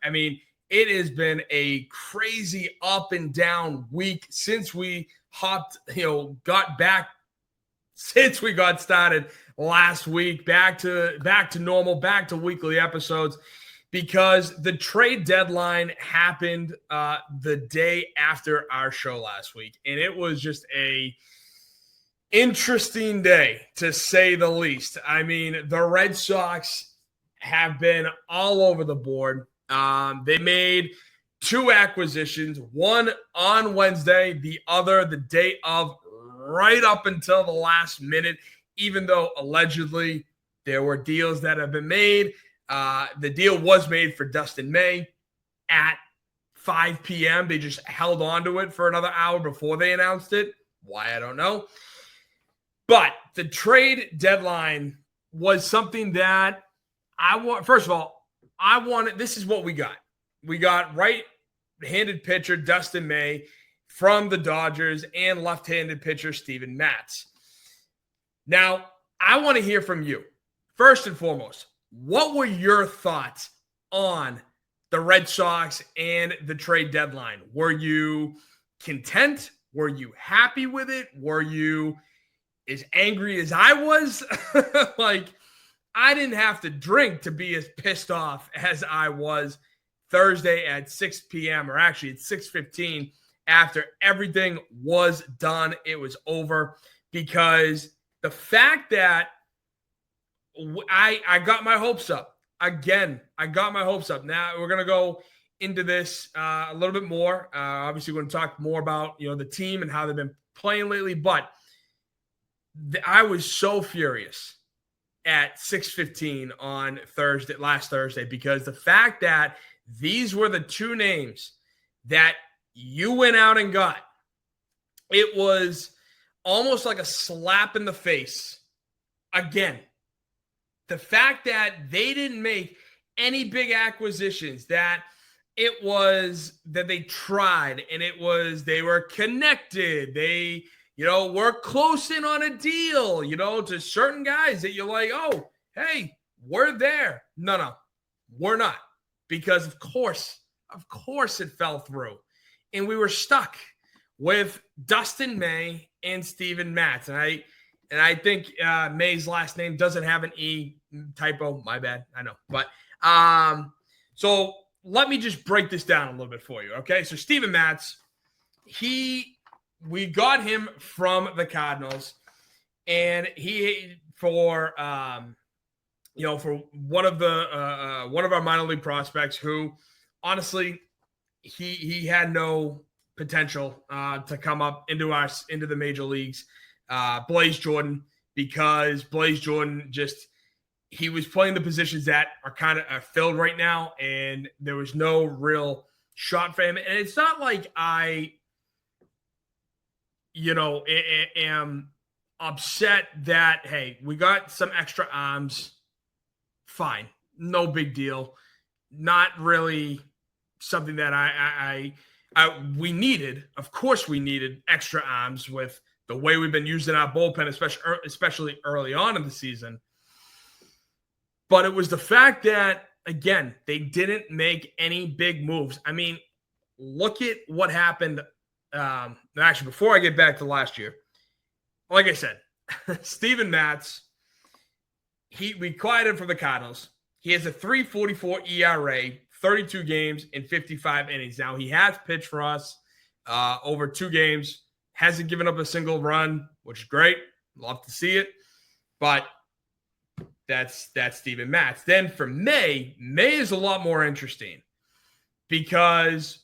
I mean, it has been a crazy up and down week since we since we got started last week, back to normal, back to weekly episodes, because the trade deadline happened the day after our show last week, and it was just a interesting day, to say the least. I mean, the Red Sox have been all over the board. They made two acquisitions, one on Wednesday, the other the day of, right up until the last minute, even though allegedly there were deals that have been made. The deal was made for Dustin May at 5 p.m. They just held on to it for another hour before they announced it. Why, I don't know. But the trade deadline was something that I want. First of all, this is what we got. We got right-handed pitcher Dustin May from the Dodgers and left-handed pitcher Steven Matz. Now, I want to hear from you. First and foremost, what were your thoughts on the Red Sox and the trade deadline? Were you content? Were you happy with it? Were you as angry as I was? I didn't have to drink to be as pissed off as I was Thursday at 6 p.m. or actually at 6:15 after everything was done. It was over, because the fact that I got my hopes up. Again, I got my hopes up. Now we're going to go into this a little bit more. Obviously, we're going to talk more about the team and how they've been playing lately, but I was so furious at 6:15 on last Thursday, because the fact that these were the two names that you went out and got, it was almost like a slap in the face. Again, the fact that they didn't make any big acquisitions, that it was that they tried, and it was they were connected. They we're close in on a deal, to certain guys that you're like, oh, hey, we're there. No, we're not. Because of course it fell through. And we were stuck with Dustin May and Steven Matz. And I think May's last name doesn't have an E, typo. My bad. I know. But so let me just break this down a little bit for you. Okay. So Steven Matz, we got him from the Cardinals, and for one of our minor league prospects who, honestly, he had no potential to come up into the major leagues. Blaze Jordan, because Blaze Jordan he was playing the positions that are kind of filled right now, and there was no real shot for him. And it's not like I am upset that, hey, we got some extra arms. Fine. No big deal. Not really something that we needed. Of course we needed extra arms with the way we've been using our bullpen, especially early on in the season. But it was the fact that, again, they didn't make any big moves. I mean, look at what happened. Actually, before I get back to last year, like I said, Steven Matz, we acquired him from the Cardinals. He has a 3.44 ERA, 32 games in 55 innings. Now, he has pitched for us over 2 games, hasn't given up a single run, which is great. Love to see it. But that's Steven Matz. Then for May is a lot more interesting, because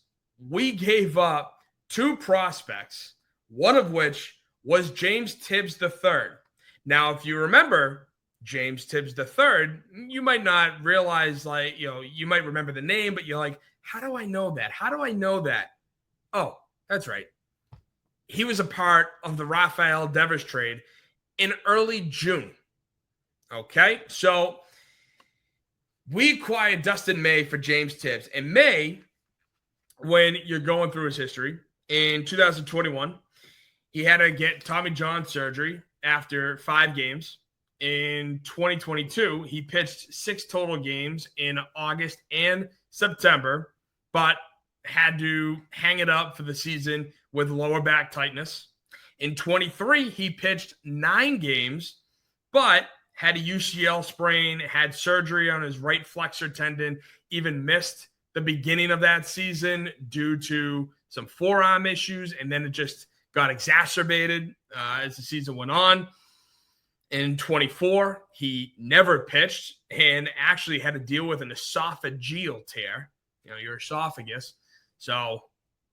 we gave up 2 prospects, one of which was James Tibbs III. Now, if you remember James Tibbs III, you might not realize, you might remember the name, but you're like, how do I know that? How do I know that? Oh, that's right. He was a part of the Rafael Devers trade in early June. Okay, so we acquired Dustin May for James Tibbs. And May, when you're going through his history, in 2021, he had to get Tommy John surgery after 5 games. In 2022, he pitched 6 total games in August and September, but had to hang it up for the season with lower back tightness. In 23, he pitched 9 games, but had a UCL sprain, had surgery on his right flexor tendon, even missed the beginning of that season due to some forearm issues, and then it just got exacerbated as the season went on. In 24, he never pitched and actually had to deal with an esophageal tear, your esophagus. So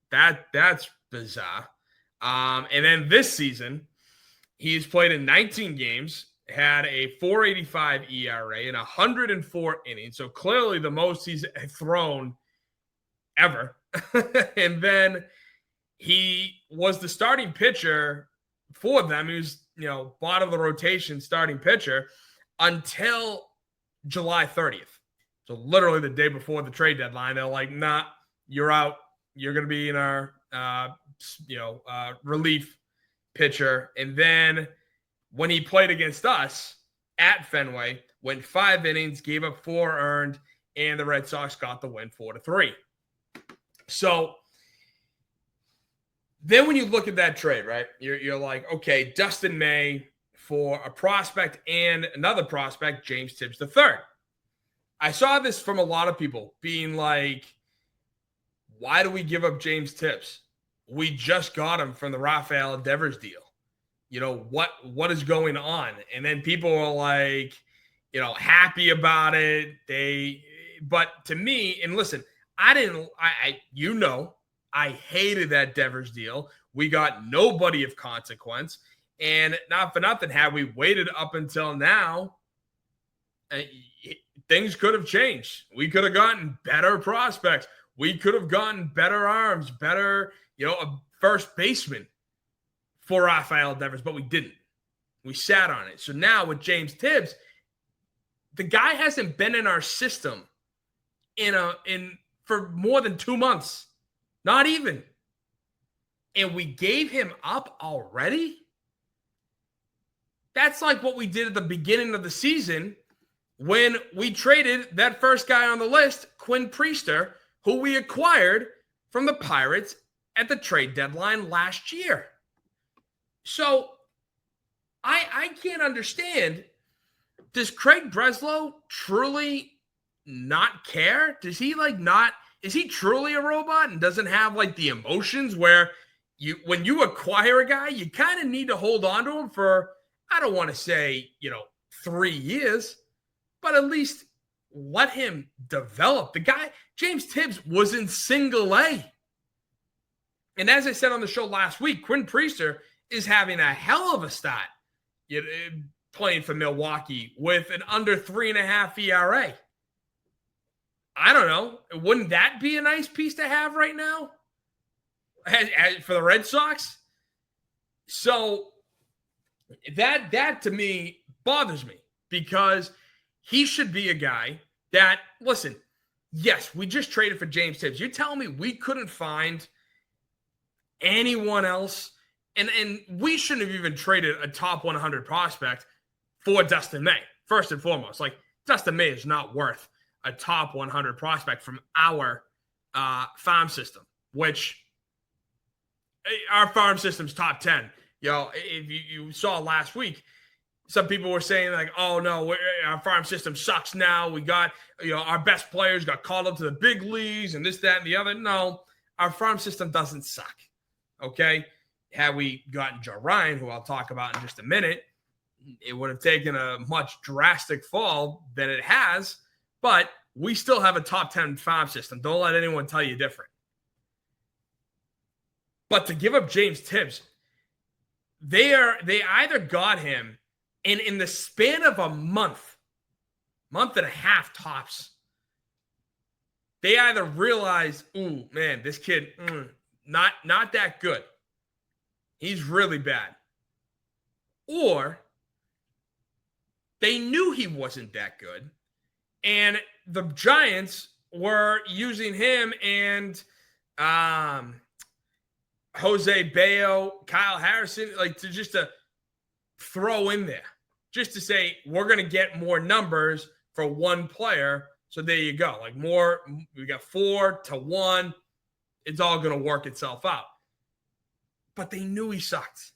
that's bizarre. And then this season, he's played in 19 games, had a 4.85 ERA in 104 innings. So clearly the most he's thrown ever. And then he was the starting pitcher for them. He was, bottom of the rotation starting pitcher until July 30th. So literally the day before the trade deadline, they're like, nah, you're out. You're going to be in our, relief pitcher. And then when he played against us at Fenway, went 5 innings, gave up 4 earned, and the Red Sox got the win 4-3. So then when you look at that trade, right, you're like, okay, Dustin May for a prospect and another prospect, James Tibbs III. I saw this from a lot of people being like, why do we give up James Tibbs? We just got him from the Rafael Devers deal. What is going on? And then people are like, happy about it. But to me, and listen, I hated that Devers deal. We got nobody of consequence. And not for nothing, had we waited up until now, things could have changed. We could have gotten better prospects. We could have gotten better arms, better, a first baseman for Rafael Devers, but we didn't. We sat on it. So now with James Tibbs, the guy hasn't been in our system for more than 2 months. Not even. And we gave him up already? That's like what we did at the beginning of the season when we traded that first guy on the list, Quinn Priester, who we acquired from the Pirates at the trade deadline last year. So I can't understand. Does Craig Breslow truly not care? Does he is he truly a robot and doesn't have the emotions where when you acquire a guy, you kind of need to hold on to him for, I don't want to say, 3 years, but at least let him develop. The guy, James Tibbs, was in single A. And as I said on the show last week, Quinn Priester is having a hell of a start playing for Milwaukee with an under 3.5 ERA. I don't know. Wouldn't that be a nice piece to have right now for the Red Sox? So that to me bothers me because he should be a guy that, listen, yes, we just traded for James Tibbs. You're telling me we couldn't find anyone else? And we shouldn't have even traded a top 100 prospect for Dustin May, first and foremost. Dustin May is not worth a top 100 prospect from our farm system, which our farm system's top 10. If you saw last week, some people were saying oh no, our farm system sucks now. We got, our best players got called up to the big leagues and this, that, and the other. No, our farm system doesn't suck. Okay. Had we gotten Joe Ryan, who I'll talk about in just a minute, it would have taken a much drastic fall than it has, but we still have a top 10 farm system. Don't let anyone tell you different. But to give up James Tibbs, they either got him, and in the span of a month and a half tops, they either realized, ooh, man, this kid, not that good. He's really bad. Or they knew he wasn't that good, and the Giants were using him and Jose Bayo, Kyle Harrison, to throw in there, just to say we're going to get more numbers for one player So there you go. Like more, we got 4-1. It's all going to work itself out. But they knew he sucked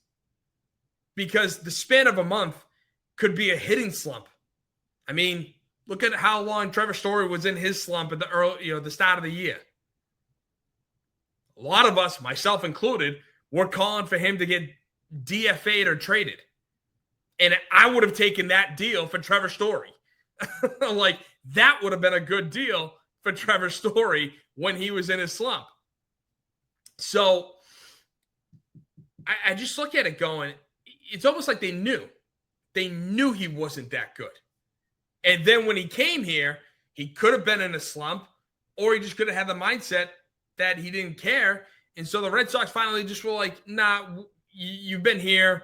because the span of a month could be a hitting slump. I mean, look at how long Trevor Story was in his slump at the start of the year. A lot of us, myself included, were calling for him to get DFA'd or traded. And I would have taken that deal for Trevor Story. Like, that would have been a good deal for Trevor Story when he was in his slump. So I just look at it going, it's almost like they knew. They knew he wasn't that good. And then when he came here, he could have been in a slump, or he just could have had the mindset that he didn't care. And so the Red Sox finally just were like, nah, you've been here.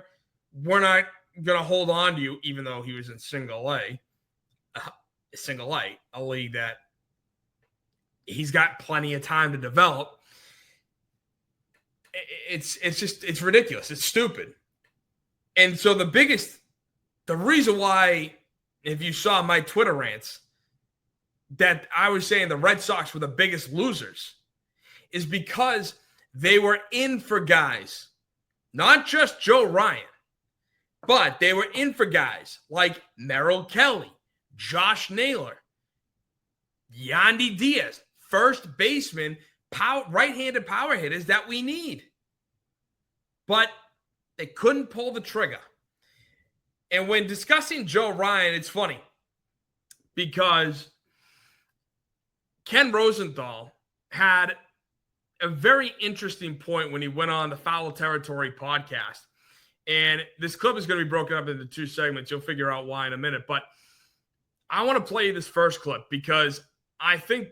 We're not going to hold on to you, even though he was in single A, a league that he's got plenty of time to develop. It's ridiculous. It's stupid. And so the reason why, if you saw my Twitter rants, that I was saying the Red Sox were the biggest losers is because they were in for guys, not just Joe Ryan, but they were in for guys like Merrill Kelly, Josh Naylor, Yandy Diaz, first baseman, right-handed power hitters that we need. But they couldn't pull the trigger. And when discussing Joe Ryan, it's funny because Ken Rosenthal had a very interesting point when he went on the Foul Territory podcast. And this clip is going to be broken up into two segments. You'll figure out why in a minute. But I want to play this first clip because I think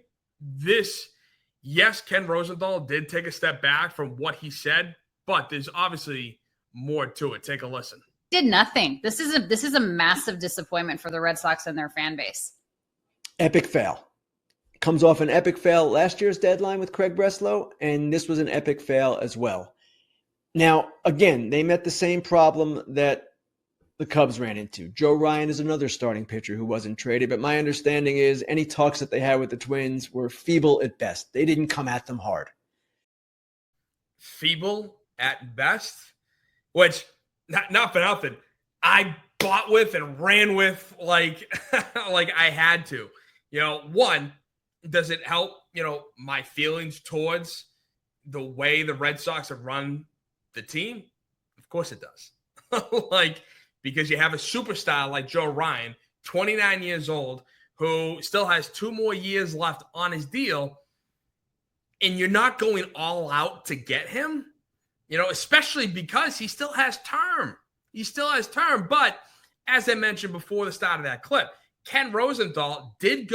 yes, Ken Rosenthal did take a step back from what he said, but there's obviously more to it. Take a listen. Did nothing. This is a massive disappointment for the Red Sox and their fan base. Epic fail. Comes off an epic fail last year's deadline with Craig Breslow, and this was an epic fail as well. Now, again, they met the same problem that the Cubs ran into. Joe Ryan is another starting pitcher who wasn't traded, but my understanding is any talks that they had with the Twins were feeble at best. They didn't come at them hard. Feeble at best? Which, not for nothing, I bought with and ran with like I had to. One, does it help, my feelings towards the way the Red Sox have run the team? Of course it does. Because you have a superstar like Joe Ryan, 29 years old, who still has 2 more years left on his deal, and you're not going all out to get him, especially because he still has term. But as I mentioned before the start of that clip, Ken Rosenthal did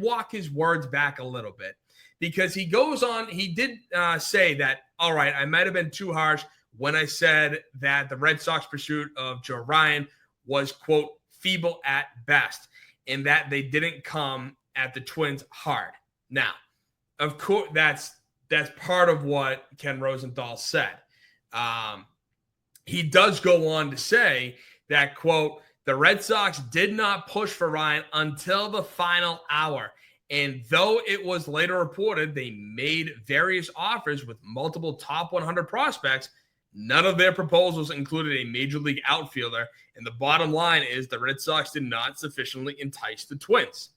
walk his words back a little bit because he goes on, he did say that, all right, I might have been too harsh when I said that the Red Sox pursuit of Joe Ryan was, quote, feeble at best, and that they didn't come at the Twins hard. Now, of course, that's part of what Ken Rosenthal said. He does go on to say that, quote, the Red Sox did not push for Ryan until the final hour. And though it was later reported they made various offers with multiple top 100 prospects, none of their proposals included a major league outfielder. And the bottom line is the Red Sox did not sufficiently entice the Twins.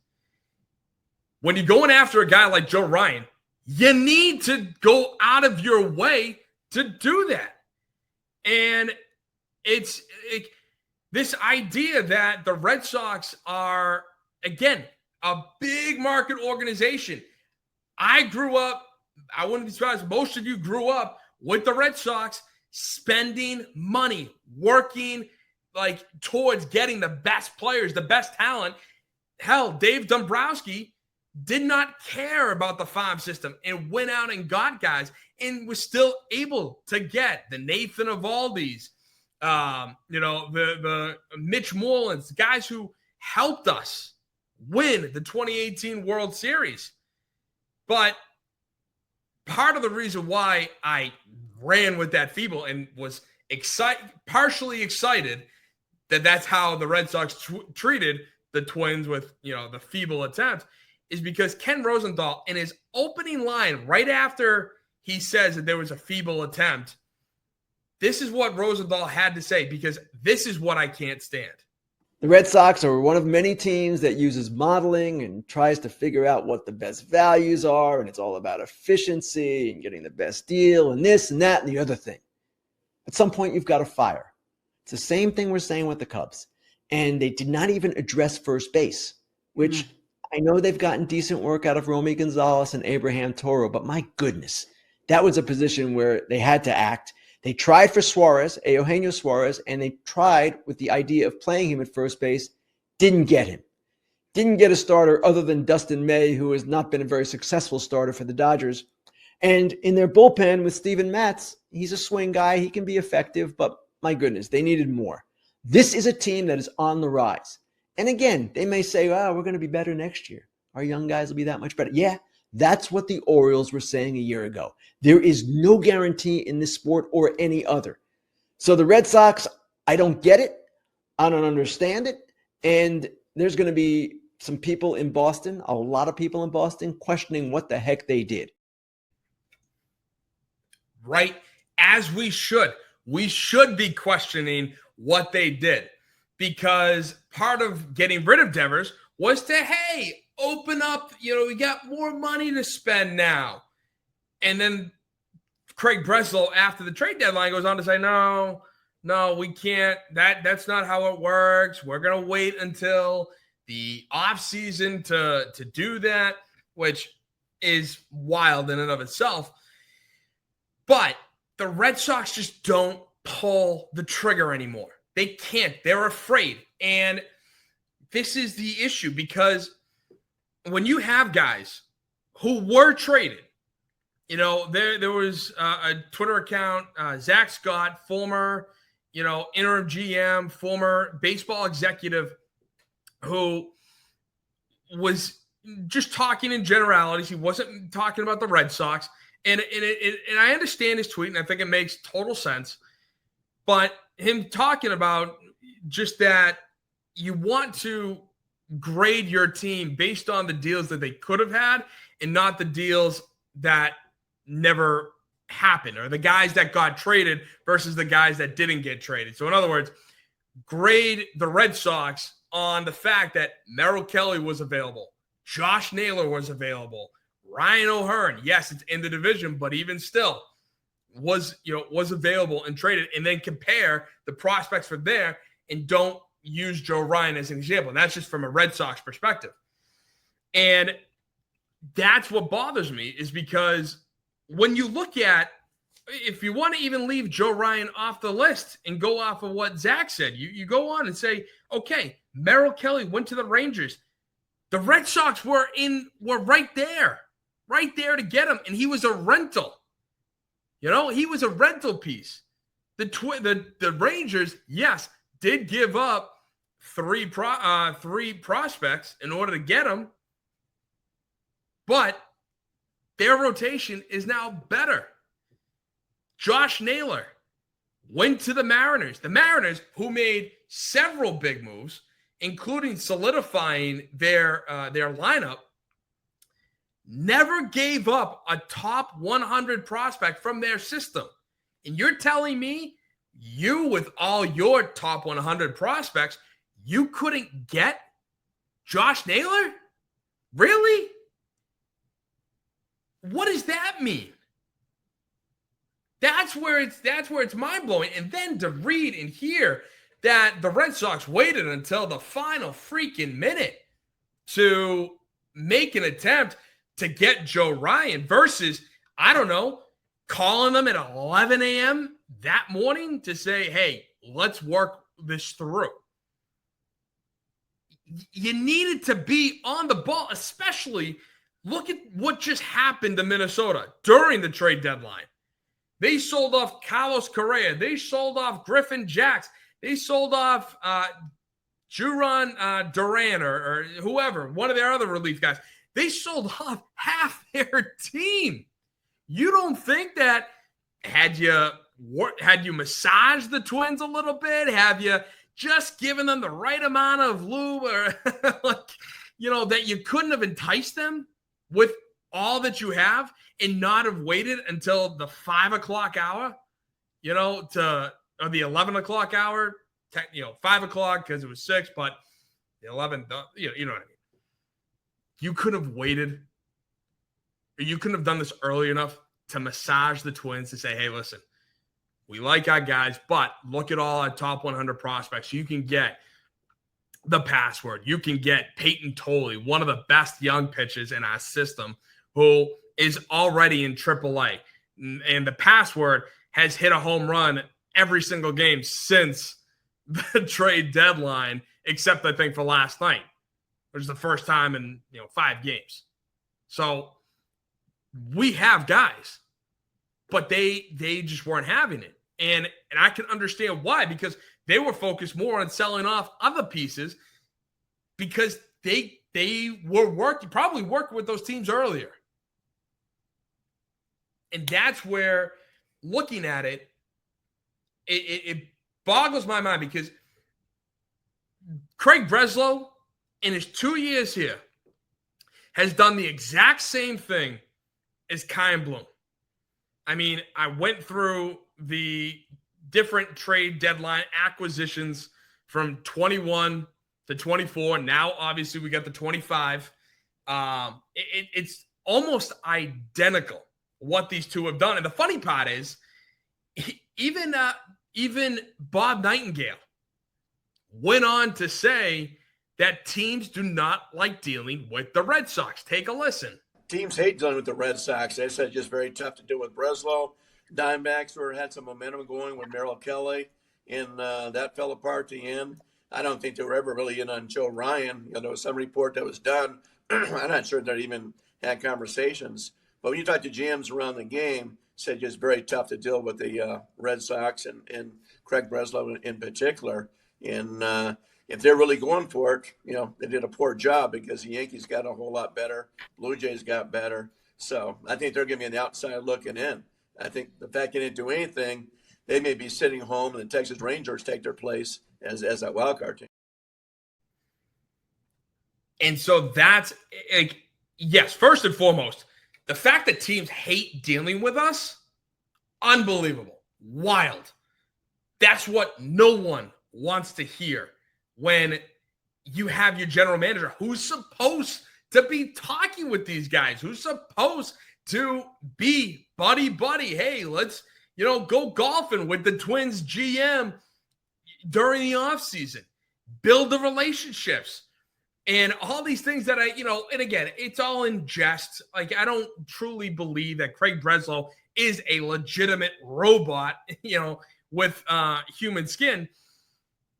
When you're going after a guy like Joe Ryan, you need to go out of your way to do that. And it's this idea that the Red Sox are, again, a big market organization. I wouldn't be surprised, most of you grew up with the Red Sox spending money, working towards getting the best players, the best talent. Hell, Dave Dombrowski did not care about the farm system and went out and got guys and was still able to get the Nathan Eovaldi's, the Mitch Mullins, guys who helped us win the 2018 World Series. But part of the reason why I ran with that feeble and was partially excited that that's how the Red Sox treated the Twins with, the feeble attempt is because Ken Rosenthal, in his opening line, right after he says that there was a feeble attempt, this is what Rosenthal had to say, because this is what I can't stand. The Red Sox are one of many teams that uses modeling and tries to figure out what the best values are, and it's all about efficiency and getting the best deal and this and that and the other thing. At some point, you've got to fire. It's the same thing we're saying with the Cubs. And they did not even address first base, which I know they've gotten decent work out of Romy Gonzalez and Abraham Toro, but my goodness, that was a position where they had to act. They tried for Suarez, Eugenio Suarez, and they tried with the idea of playing him at first base, didn't get him. Didn't get a starter other than Dustin May, who has not been a very successful starter for the Dodgers. And in their bullpen with Steven Matz, he's a swing guy. He can be effective, but my goodness, they needed more. This is a team that is on the rise. And again, they may say, we're going to be better next year. Our young guys will be that much better. Yeah, that's what the Orioles were saying a year ago. There is no guarantee in this sport or any other. So the Red Sox, I don't get it. I don't understand it. And there's going to be some people in Boston, a lot of people in Boston, questioning what the heck they did. Right? As we should. We should be questioning what they did, because part of getting rid of Devers was to, hey, open up, we got more money to spend now. And then Craig Breslow, after the trade deadline, goes on to say, no, we can't. That's not how it works. We're going to wait until the offseason to do that, which is wild in and of itself. But the Red Sox just don't pull the trigger anymore. They can't. They're afraid. And this is the issue, because when you have guys who were traded, there was a Twitter account, Zach Scott, former, interim GM, former baseball executive, who was just talking in generalities. He wasn't talking about the Red Sox. And I understand his tweet, and I think it makes total sense. But him talking about just that you want to grade your team based on the deals that they could have had and not the deals that never happened, or the guys that got traded versus the guys that didn't get traded. So in other words, grade the Red Sox on the fact that Merrill Kelly was available, Josh Naylor was available, Ryan O'Hearn, yes, it's in the division, but even still was available and traded, and then compare the prospects from there, and don't use Joe Ryan as an example. And that's just from a Red Sox perspective. And that's what bothers me, is because when you look at, if you want to even leave Joe Ryan off the list and go off of what Zach said, you go on and say, okay, Merrill Kelly went to the Rangers. The Red Sox were right there to get him, and he was a rental. He was a rental piece. The Rangers, yes, did give up three prospects in order to get him, but their rotation is now better. Josh Naylor went to the Mariners. The Mariners, who made several big moves, including solidifying their lineup, never gave up a top 100 prospect from their system. And you're telling me you, with all your top 100 prospects, you couldn't get Josh Naylor? Really? What does that mean? That's where it's mind-blowing. And then to read and hear that the Red Sox waited until the final freaking minute to make an attempt to get Joe Ryan versus, I don't know, calling them at 11 a.m. that morning to say, hey, let's work this through. You needed to be on the ball, especially look at what just happened to Minnesota during the trade deadline. They sold off Carlos Correa. They sold off Griffin Jacks. They sold off Juron Duran or whoever, one of their other relief guys. They sold off half their team. You don't think that had you massaged the Twins a little bit? Have you just giving them the right amount of lube or like, that you couldn't have enticed them with all that you have and not have waited until the 5 o'clock hour, or the 11 o'clock hour, 5 o'clock because it was 6, but the 11, you know what I mean? You could have waited. You couldn't have done this early enough to massage the Twins to say, hey, listen, we like our guys, but look at all our top 100 prospects. You can get the password. You can get Peyton Tolley, one of the best young pitchers in our system, who is already in AAA. And the password has hit a home run every single game since the trade deadline, except I think for last night, which is the first time in 5 games. So we have guys, but they just weren't having it. And I can understand why, because they were focused more on selling off other pieces because they were probably working with those teams earlier. And that's where, looking at it, it boggles my mind, because Craig Breslow, in his 2 years here, has done the exact same thing as Kyle Bloom. I mean, I went through the different trade deadline acquisitions from 21 to 24. Now, obviously, we got the 25. It's almost identical what these two have done. And the funny part is, even Bob Nightingale went on to say that teams do not like dealing with the Red Sox. Take a listen. Teams hate dealing with the Red Sox. They said it's just very tough to deal with Breslow. Diamondbacks had some momentum going with Merrill Kelly, and that fell apart at the end. I don't think they were ever really in on Joe Ryan. There was some report that was done. I'm not sure they even had conversations. But when you talk to GMs around the game, said it's very tough to deal with the Red Sox and Craig Breslow in particular. And if they're really going for it, they did a poor job, because the Yankees got a whole lot better. Blue Jays got better. So I think they're giving me an outside looking in. I think the fact they didn't do anything, they may be sitting home and the Texas Rangers take their place as that wild card team. And so that's, like, yes, first and foremost, the fact that teams hate dealing with us, unbelievable, wild. That's what no one wants to hear when you have your general manager who's supposed to be talking with these guys, who's supposed to be buddy. Hey, let's, go golfing with the Twins GM during the offseason, build the relationships, and all these things that and again, it's all in jest. Like, I don't truly believe that Craig Breslow is a legitimate robot, with human skin.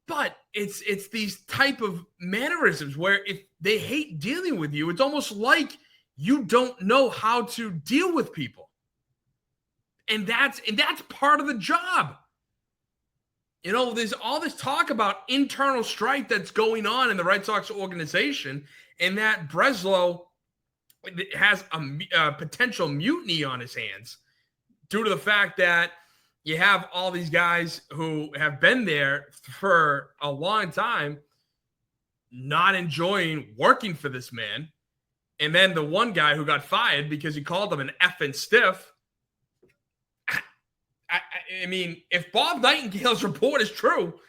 But it's these type of mannerisms where if they hate dealing with you, it's almost like you don't know how to deal with people. And that's part of the job. There's all this talk about internal strife that's going on in the Red Sox organization, and that Breslow has a potential mutiny on his hands due to the fact that you have all these guys who have been there for a long time not enjoying working for this man. And then the one guy who got fired because he called him an effing stiff. I mean, if Bob Nightingale's report is true,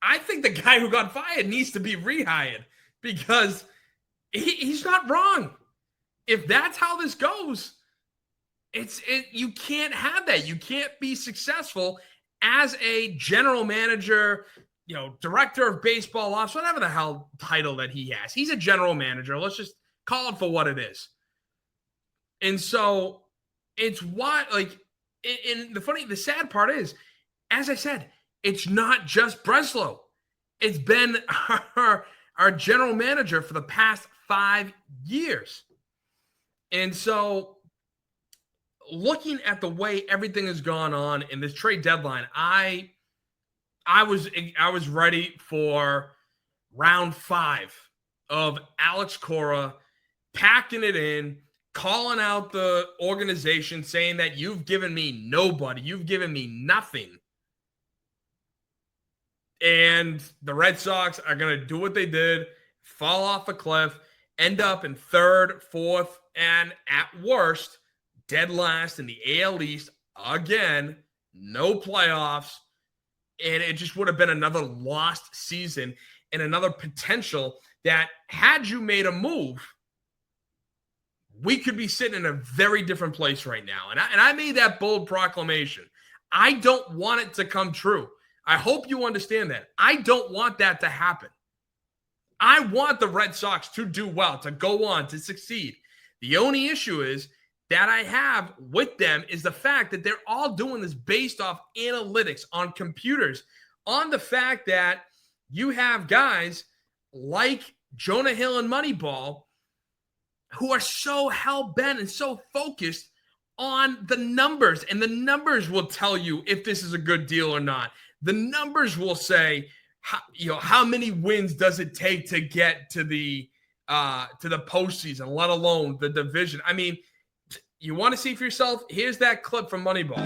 I think the guy who got fired needs to be rehired, because he's not wrong. If that's how this goes, you can't have that. You can't be successful as a general manager, director of baseball ops, whatever the hell title that he has. He's a general manager. Let's just call it for what it is. And so it's why, like, and the sad part is, as I said, it's not just Breslow. It's been our general manager for the past 5 years. And so, looking at the way everything has gone on in this trade deadline, I was ready for round 5 of Alex Cora packing it in, calling out the organization, saying that you've given me nobody, you've given me nothing. And the Red Sox are going to do what they did, fall off a cliff, end up in third, fourth, and at worst, dead last in the AL East again, no playoffs. And it just would have been another lost season and another potential that had you made a move, we could be sitting in a very different place right now. And I made that bold proclamation. I don't want it to come true. I hope you understand that. I don't want that to happen. I want the Red Sox to do well, to go on, to succeed. The only issue is that I have with them is the fact that they're all doing this based off analytics on computers, on the fact that you have guys like Jonah Hill and Moneyball who are so hell-bent and so focused on the numbers, and the numbers will tell you if this is a good deal or not. The numbers will say, how many wins does it take to get to the postseason, let alone the division. I mean, you want to see for yourself? Here's that clip from Moneyball.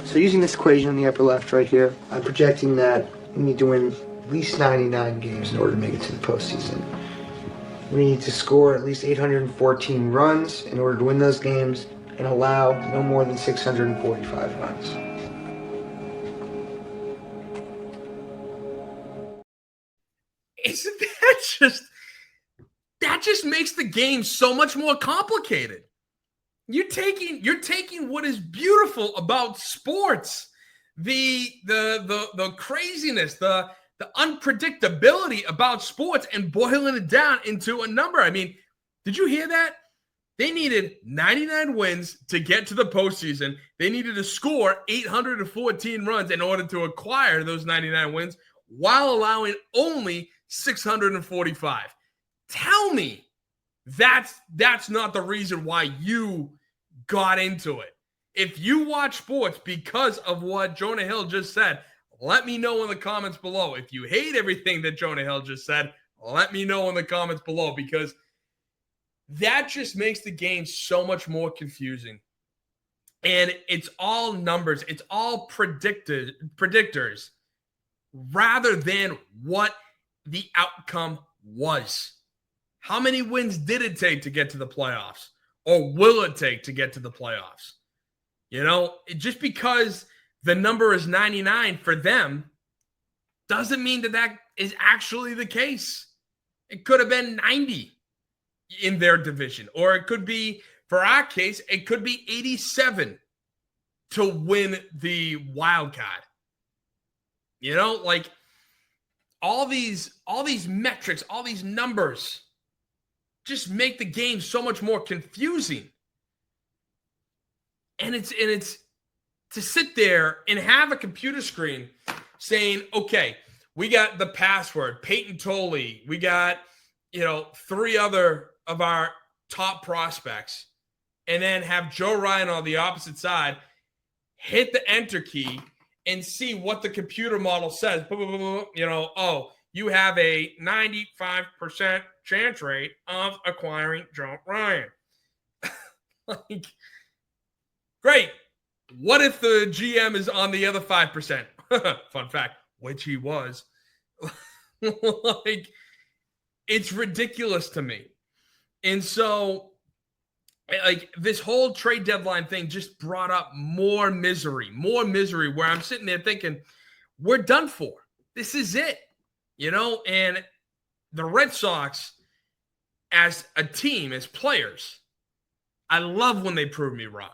So using this equation in the upper left right here, I'm projecting that we need to win at least 99 games in order to make it to the postseason. We need to score at least 814 runs in order to win those games and allow no more than 645 runs. Isn't that just makes the game so much more complicated? You're taking what is beautiful about sports, the craziness, the unpredictability about sports, and boiling it down into a number. I mean, did you hear that? They needed 99 wins to get to the postseason. They needed to score 814 runs in order to acquire those 99 wins while allowing only 645. Tell me that's not the reason why you got into it. If you watch sports because of what Jonah Hill just said, let me know in the comments below. If you hate everything that Jonah Hill just said, let me know in the comments below, because that just makes the game so much more confusing. And it's all numbers. It's all predictors rather than what the outcome was. How many wins did it take to get to the playoffs? Or will it take to get to the playoffs? You know, just because the number is 99 for them doesn't mean that is actually the case. It could have been 90 in their division. Or it could be, for our case, it could be 87 to win the wild card. You know, like all these metrics, all these numbers just make the game so much more confusing. And it's to sit there and have a computer screen saying, okay, we got the password, Peyton Tolley, we got, 3 other of our top prospects, and then have Joe Ryan on the opposite side, hit the enter key and see what the computer model says. You have a 95% chance rate of acquiring Joe Ryan. Like, great. What if the GM is on the other 5%? Fun fact, which he was. Like, it's ridiculous to me. And so, like, this whole trade deadline thing just brought up more misery where I'm sitting there thinking, we're done for. This is it. And the Red Sox, as a team, as players, I love when they prove me wrong.